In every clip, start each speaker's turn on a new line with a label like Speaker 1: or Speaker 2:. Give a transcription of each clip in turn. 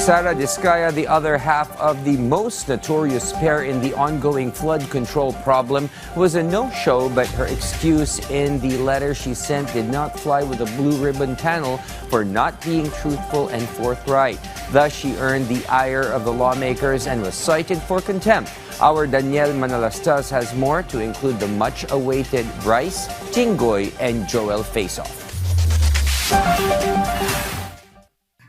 Speaker 1: Sara Diskaya, the other half of the most notorious pair in the ongoing flood control problem, was a no-show, but her excuse in the letter she sent did not fly with the Blue Ribbon panel for not being truthful and forthright. Thus, she earned the ire of the lawmakers and was cited for contempt. Our Daniel Manalastas has more, to include the much-awaited Bryce, Jinggoy, and Joel face-off.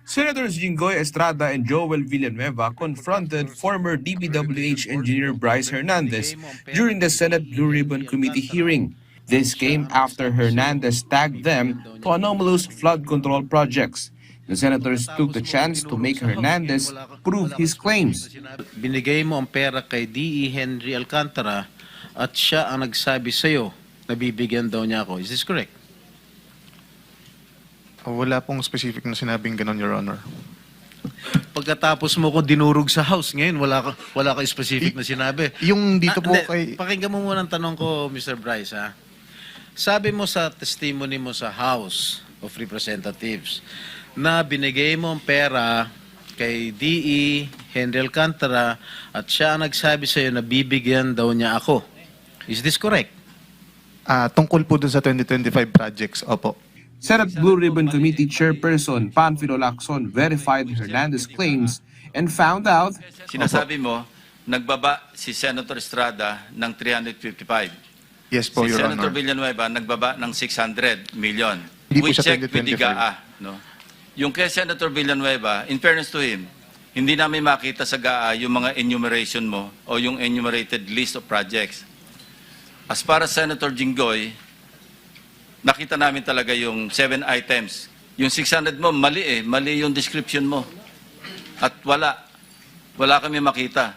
Speaker 2: Senators Jinggoy Estrada and Joel Villanueva confronted former DPWH engineer Bryce Hernandez during the Senate Blue Ribbon Committee hearing. This came after Hernandez tagged them to anomalous flood control projects. The senators took the chance to make Hernandez prove his claims.
Speaker 3: Binigay mo ang pera kay D.E. Henry Alcantara at siya ang nagsabi sa'yo na bibigyan daw niya ako. Is this correct?
Speaker 4: Wala pong specific na sinabing ganon, Your Honor.
Speaker 3: Pagkatapos mo ko dinurog sa house, ngayon wala ka specific na sinabi.
Speaker 4: Yung dito po kay...
Speaker 3: Pakinggan mo muna ang tanong ko, Mr. Bryce, ha? Sabi mo sa testimony mo sa House of Representatives na binigay mo ang pera kay D.E. Henry Alcantara at siya ang nagsabi sa'yo na bibigyan daw niya ako. Is this correct?
Speaker 4: Tungkol po dun sa 2025 projects, opo.
Speaker 2: Senate Blue Ribbon Committee Chairperson Panfilo Lacson verified Hernandez's claims and found out...
Speaker 5: Sinasabi mo, nagbaba si Senator Estrada ng 355.
Speaker 4: Yes po,
Speaker 5: Si
Speaker 4: Your
Speaker 5: Senator
Speaker 4: Honor.
Speaker 5: Villanueva nagbaba ng 600 million.
Speaker 4: Hindi po
Speaker 5: We
Speaker 4: siya
Speaker 5: checked with the
Speaker 4: 2025.
Speaker 5: GAA. No? Yung kay Senator Villanueva, in fairness to him, hindi namin makita sa GAA yung mga enumeration mo o yung enumerated list of projects. As para Senator Jinggoy, nakita namin talaga yung 7 items. Yung 600 mo, mali mali yung description mo. At wala kami makita.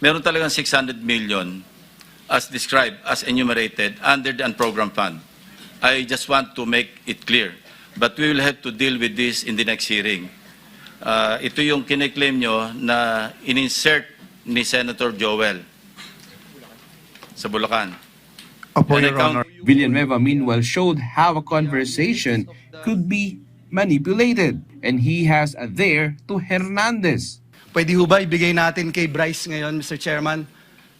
Speaker 5: Meron talagang 600 million as described, as enumerated under the unprogrammed fund. I just want to make it clear. But we will have to deal with this in the next hearing. Ito yung kiniklaim nyo na in-insert ni Senator Joel sa Bulacan.
Speaker 4: Opo,
Speaker 5: And
Speaker 4: Your Honor.
Speaker 2: Villanueva meanwhile showed how a conversation could be manipulated, and he has a there to Hernandez.
Speaker 6: Pwede ho ba ibigay natin kay Bryce ngayon, Mr. Chairman?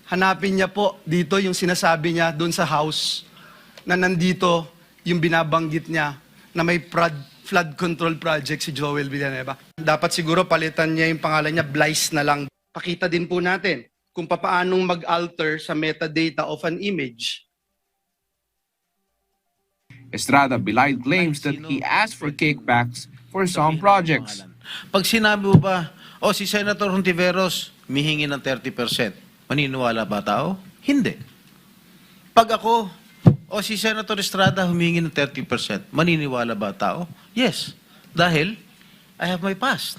Speaker 6: Hanapin niya po dito yung sinasabi niya doon sa House na nandito yung binabanggit niya na may flood control project si Joel Villanueva. Dapat siguro palitan niya yung pangalan niya, Bryce na lang. Pakita din po natin kung paanong mag-alter sa metadata of an image.
Speaker 2: Estrada belied claims that he asked for kickbacks for some projects.
Speaker 3: Pag sinabi mo ba, si Senator Hontiveros, mihingi ng 30%, maniniwala ba tao? Hindi. Pag ako, si Senator Estrada humingi ng 30%, maniniwala ba tao? Yes. Dahil, I have my past.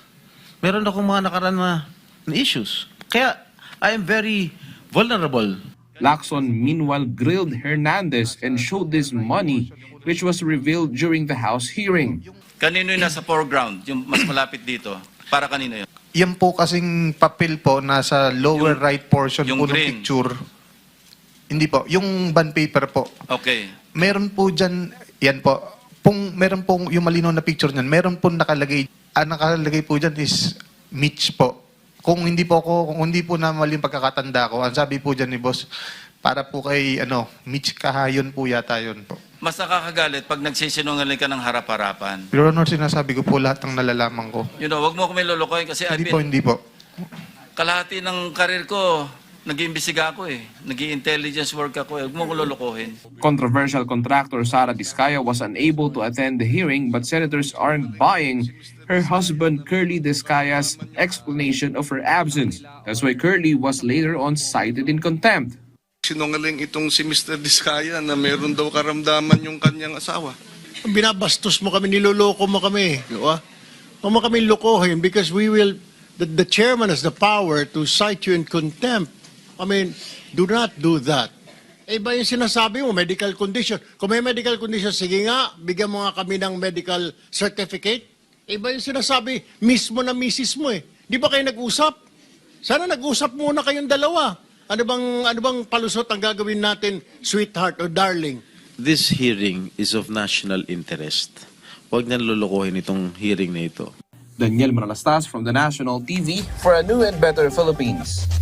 Speaker 3: Meron akong mga nakaraan na issues. Kaya, I am very vulnerable.
Speaker 2: Lacson meanwhile grilled Hernandez and showed this money, which was revealed during the House hearing.
Speaker 5: Kanino yung nasa foreground, yung mas malapit dito? Para kanino yun?
Speaker 4: Yan po kasing papel po nasa lower right portion
Speaker 5: yung
Speaker 4: po ng
Speaker 5: green.
Speaker 4: picture. Hindi po, yung bond paper po.
Speaker 5: Okay.
Speaker 4: Meron po dyan, yan po, meron pong yung malinaw na picture niyan, meron po nakalagay, nakalagay po dyan is Mitch po. Kung hindi po na maling pagkakatanda ko, ang sabi po dyan ni boss, para po kay Mitch Kahayon po yata yun po.
Speaker 5: Mas nakakagalit pag nagsisinungaling ka ng harap-harapan.
Speaker 4: Your Honor, sinasabi ko po lahat ng nalalaman ko.
Speaker 5: You know, wag mo kami lulukoyin kasi
Speaker 4: Hindi po.
Speaker 5: kalahati ng karir ko, nag-iimbestiga ako Nag-i-intelligence work ako Wag mo ko lulukohin.
Speaker 2: Controversial contractor Sara Diskaya was unable to attend the hearing, but senators aren't buying her husband Curly Diskaya's explanation of her absence. That's why Curly was later on cited in contempt.
Speaker 7: Sinungaling itong si Mr. Diskaya na meron daw karamdaman yung kanyang asawa.
Speaker 8: Binabastos mo kami, niloloko mo kami. Huwag mo kami lokohin because the chairman has the power to cite you in contempt. I mean, do not do that. Iba yung sinasabi mo, medical condition. Kung may medical condition, sige nga, bigyan mo nga kami ng medical certificate. Iba yung sinasabi, mismo na misis mo Di ba kayo nag-usap? Sana nag-usap muna kayong dalawa. Ano bang palusot ang gagawin natin, sweetheart or darling?
Speaker 3: This hearing is of national interest. Huwag nang lulukuhin itong hearing na ito.
Speaker 2: Daniel Manalastas from the National TV for a new and better Philippines.